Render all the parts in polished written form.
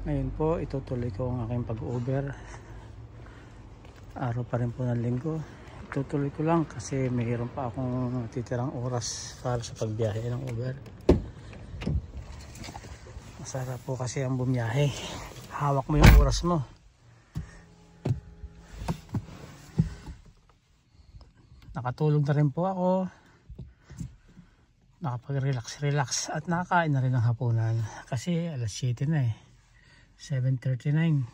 Ngayon po itutuloy ko ang aking pag-Uber. Araw pa rin po ng linggo. Itutuloy ko lang kasi mayroon pa akong titirang oras para sa pagbiyahe ng Uber. Masarap po kasi ang bumiyahe. Hawak mo yung oras mo. Nakatulog na rin po ako. Nakapag-relax at nakakain na rin ng hapunan kasi alas 7 na eh. 7:39.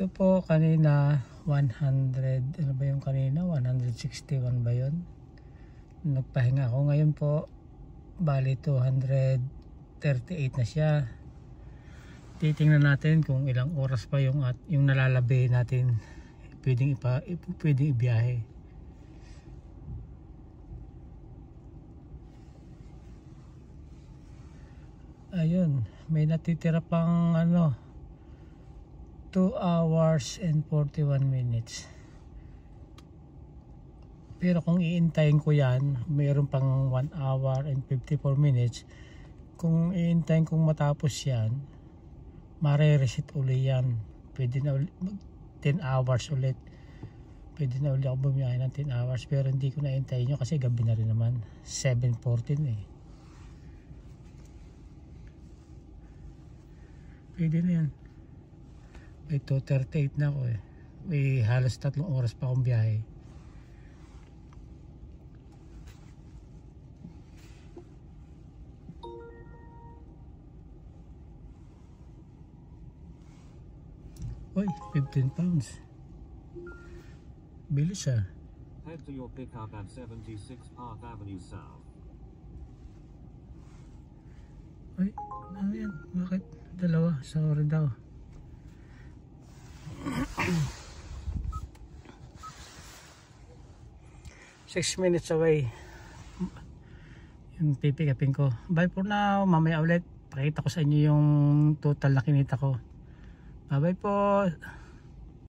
Ito po kanina 100, ano ba yung kanina? 161 ba yun? Nagpahinga ako. Ngayon po bali 238 na siya. Titingnan natin kung ilang oras pa yung nalalabi natin pwedeng ibiyahe. Ayun, may natitira pang 2 hours and 41 minutes. Pero kung iintayin ko yan, mayroon pang 1 hour and 54 minutes. Kung iintayin kong matapos yan, mare-reset uli yan. Pwede na ulit 10 hours ulit. Pwede na ulit ako bumiyahe ng 10 hours. Pero hindi ko na iintayin nyo kasi gabi na rin naman. 7:14 eh. Pwede na yan. May 2:38 na ako eh. May halos 3 oras pa akong biyahe. Uy, 15 pounds. Bilis ah. Head to your pickup at 76 Park Avenue South. Uy, ano yan? Bakit? Dalawa, sorry daw. 6 minutes away yung pipikapin ko. Bye for now. Mamaya ulit pakita ko sa inyo yung total na kinita ko. Bye bye po.